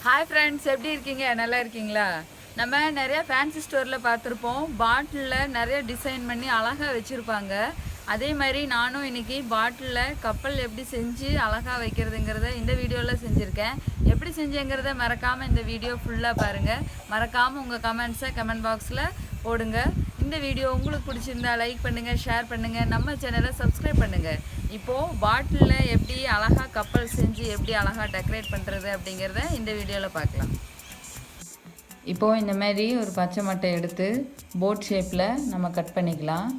Hi friends, எப்படி இருக்கீங்க? நல்லா இருக்கீங்களா? நம்ம நிறைய ஃபேன்சி ஸ்டோரில் பார்த்துருப்போம். பாட்டிலில் நிறைய டிசைன் பண்ணி அழகாக வச்சுருப்பாங்க. அதே மாதிரி நானும் இன்றைக்கி பாட்டிலில் கப்பல் எப்படி செஞ்சு அழகாக வைக்கிறதுங்கிறத இந்த வீடியோவில் செஞ்சுருக்கேன். எப்படி செஞ்சேங்கிறத மறக்காமல் இந்த வீடியோ ஃபுல்லாக பாருங்கள். மறக்காமல் உங்கள் கமெண்ட்ஸை கமெண்ட் பாக்ஸில் போடுங்க. இந்த வீடியோ உங்களுக்கு பிடிச்சிருந்தா லைக் பண்ணுங்கள், ஷேர் பண்ணுங்கள், நம்ம சேனலை சப்ஸ்கிரைப் பண்ணுங்கள். இப்போது பாட்டிலில் எப்படி அழகாக கப்பல் செஞ்சு எப்படி அழகாக டெக்கரேட் பண்ணுறது அப்படிங்கிறத இந்த வீடியோவில் பார்க்கலாம். இப்போது இந்த மாதிரி ஒரு பச்சை மட்டை எடுத்து போட் ஷேப்பில் நம்ம கட் பண்ணிக்கலாம்.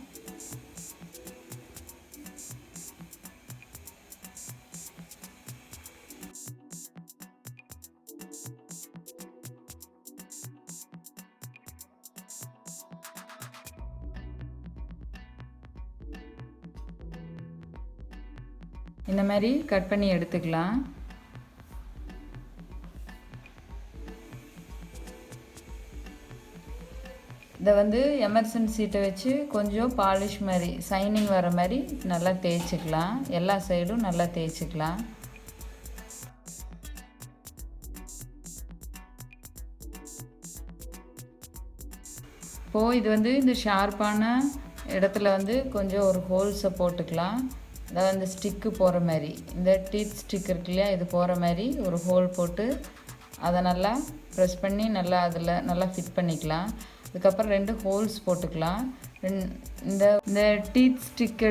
இந்த மாதிரி கட் பண்ணி எடுத்துக்கலாம். இதை எமர்சன் சீட்டை வச்சு கொஞ்சம் பாலிஷ் மாதிரி சைனிங் வர மாதிரி நல்லா தேய்ச்சிக்கலாம். எல்லா சைடும் நல்லா தேய்ச்சிக்கலாம். இப்போது இது இந்த ஷார்ப்பான இடத்துல கொஞ்சம் ஒரு ஹோல்ஸை போட்டுக்கலாம். அதாவது ஸ்டிக்கு போகிற மாதிரி, இந்த டீத் ஸ்டிக் இருக்கு இல்லையா, இது போகிற மாதிரி ஒரு ஹோல் போட்டு அதை நல்லா ப்ரெஸ் பண்ணி நல்லா அதில் நல்லா ஃபிட் பண்ணிக்கலாம். அதுக்கப்புறம் 2 ஹோல்ஸ் போட்டுக்கலாம். இந்த டீத் ஸ்டிக்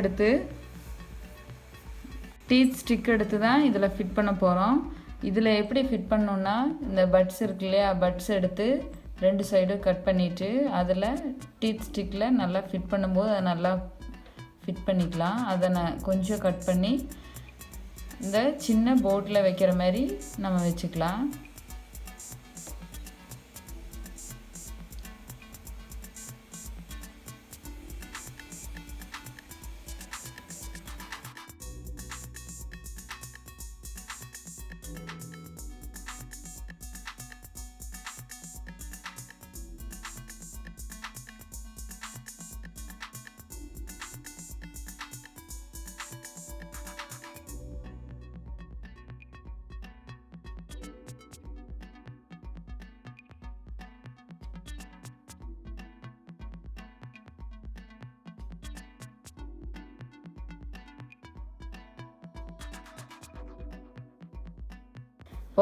எடுத்து தான் இதில் ஃபிட் பண்ண போகிறோம். இதில் எப்படி ஃபிட் பண்ணோன்னா, இந்த பட்ஸ் இருக்கு இல்லையா, பட்ஸ் எடுத்து 2 சைடும் கட் பண்ணிவிட்டு அதில் டீத் ஸ்டிக்கில் நல்லா ஃபிட் பண்ணும்போது அதை நல்லா ஃபிட் பண்ணிக்கலாம். அதை நான் கொஞ்சம் கட் பண்ணி இந்த சின்ன போட்டில் வைக்கிற மாதிரி நம்ம வச்சுக்கலாம்.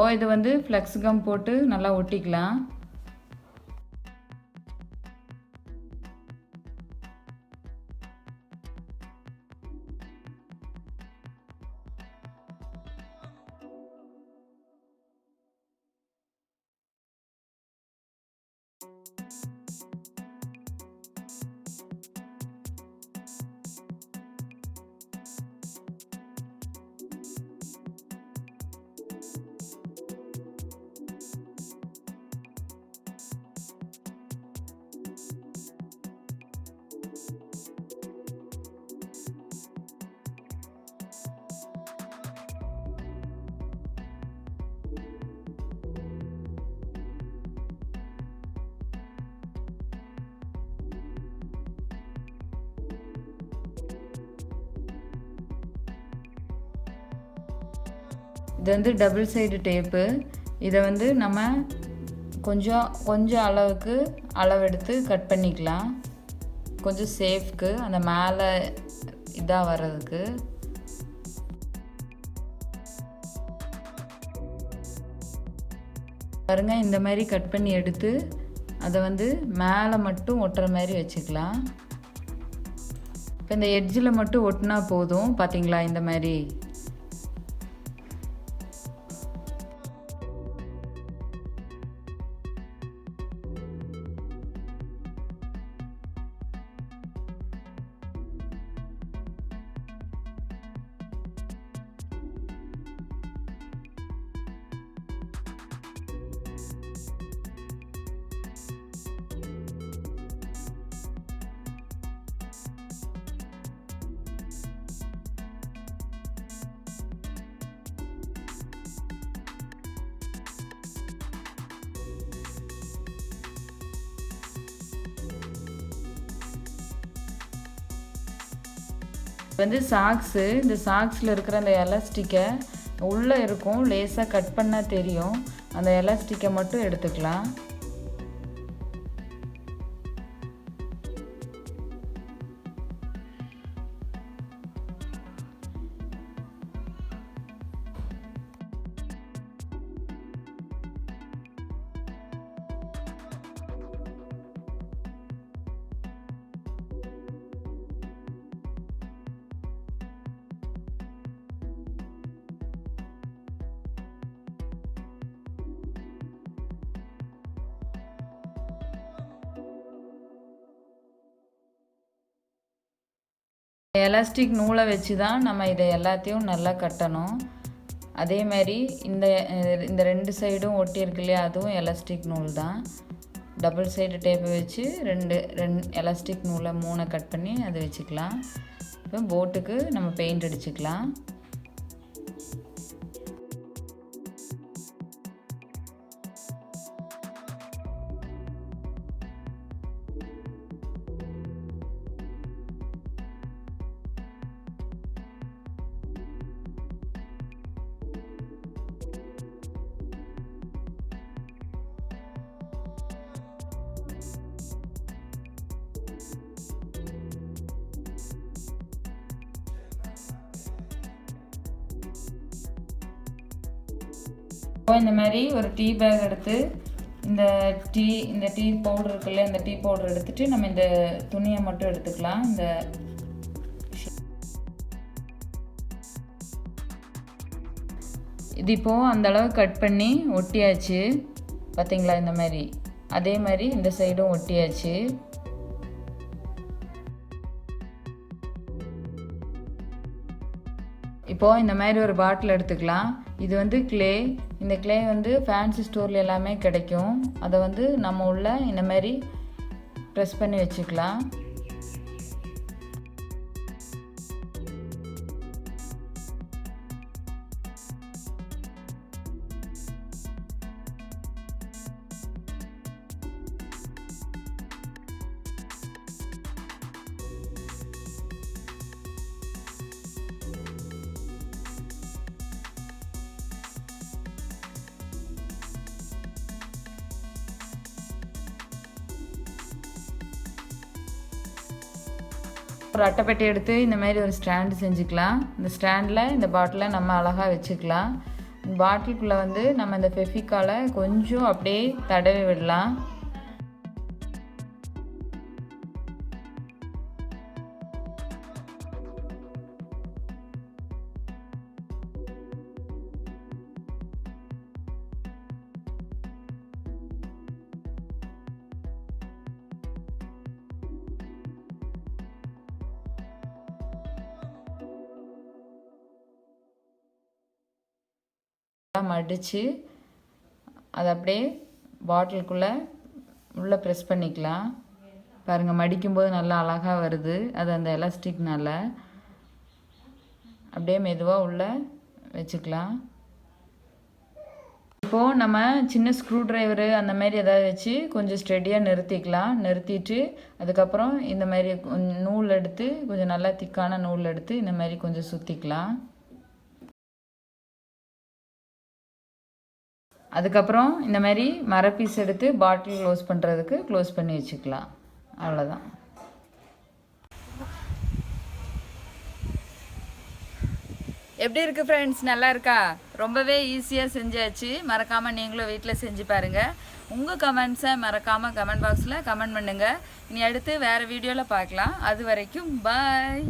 இப்போது இது ஃப்ளெக்ஸ் கம் போட்டு நல்லா ஒட்டிக்கலாம். இது டபுள் சைடு டேப்பு. இதை நம்ம கொஞ்சம் அளவுக்கு அளவெடுத்து கட் பண்ணிக்கலாம். கொஞ்சம் சேஃப்க்கு அந்த மேலே இதாக வர்றதுக்கு. பாருங்க, இந்த மாதிரி கட் பண்ணி எடுத்து அதை மேலே மட்டும் ஒட்டுற மாதிரி வச்சுக்கலாம். இப்போ இந்த எட்ஜில் மட்டும் ஒட்டினா போதும். பார்த்தீங்களா, இந்த மாதிரி. சாக்ஸு. இந்த சாக்ஸில் இருக்கிற அந்த எலாஸ்டிக்கை உள்ளே இருக்கும், லேசாக கட் பண்ணால் தெரியும். அந்த எலாஸ்டிக்கை மட்டும் எடுத்துக்கலாம். எலாஸ்டிக் நூலை வச்சு தான் நம்ம இதை எல்லாத்தையும் நல்லா கட்டணும். அதே மாதிரி இந்த 2 சைடும் ஒட்டி இருக்கு இல்லையா, அதுவும் எலாஸ்டிக் நூல் தான். டபுள் சைடு டேப்பை வச்சு ரெண்டு எலாஸ்டிக் நூலை 3 கட் பண்ணி அதை வச்சுக்கலாம். இப்போ போட்டுக்கு நம்ம பெயிண்ட் அடிச்சுக்கலாம். இந்த மாதிரி ஒரு டீ பேக் எடுத்து இந்த டீ பவுடர் இருக்குல்ல, இந்த டீ பவுடர் எடுத்துட்டு நம்ம இந்த துணியை மட்டும் எடுத்துக்கலாம். இது இப்போது அந்த அளவு கட் பண்ணி ஒட்டியாச்சு பார்த்தீங்களா. இந்த மாதிரி அதே மாதிரி இந்த சைடும் ஒட்டியாச்சு. இப்போது இந்த மாதிரி ஒரு பாட்டில் எடுத்துக்கலாம். இது வந்து கிளே. இந்த கிளே வந்து ஃபேன்சி ஸ்டோரில் எல்லாமே கிடைக்கும். அதை வந்து நம்ம உள்ள இந்த மாதிரி ப்ரெஸ் பண்ணி வச்சுக்கலாம். ஒரு அட்டைப்பெட்டி எடுத்து இந்த மாதிரி ஒரு ஸ்டாண்டு செஞ்சுக்கலாம். இந்த ஸ்டாண்டில் இந்த பாட்டிலை நம்ம அழகாக வச்சுக்கலாம். பாட்டிலுக்குள்ளே வந்து நம்ம இந்த ஃபெவிகாலை கொஞ்சம் அப்படியே தடவி விடலாம். மடித்து அதை அப்படியே பாட்டிலுக்குள்ளே உள்ளே ப்ரெஸ் பண்ணிக்கலாம். பாருங்கள், மடிக்கும்போது நல்லா அழகாக வருது. அது அந்த எலாஸ்டிக்னால் அப்படியே மெதுவாக உள்ளே வச்சுக்கலாம். இப்போது நம்ம சின்ன ஸ்க்ரூ ட்ரைவரு அந்த மாதிரி எதாவது வச்சு கொஞ்சம் ஸ்டெடியாக நிறுத்திக்கலாம். நிறுத்திட்டு அதுக்கப்புறம் இந்த மாதிரி நூல் எடுத்து கொஞ்சம் நல்லா திக்கான நூல் எடுத்து இந்த மாதிரி கொஞ்சம் சுற்றிக்கலாம். அதுக்கப்புறம் இந்த மாதிரி மரப்பீஸ் எடுத்து பாட்டில் க்ளோஸ் பண்ணி வச்சுக்கலாம். அவ்வளோதான். எப்படி இருக்குது ஃப்ரெண்ட்ஸ்? நல்லா இருக்கா? ரொம்பவே ஈஸியாக செஞ்சாச்சு. மறக்காமல் நீங்களும் வீட்டில் செஞ்சு பாருங்கள். உங்கள் கமெண்ட்ஸை மறக்காமல் கமெண்ட் பாக்ஸில் கமெண்ட் பண்ணுங்கள். இனி அடுத்து வேறு வீடியோவில் பார்க்கலாம். அது வரைக்கும் பாய்.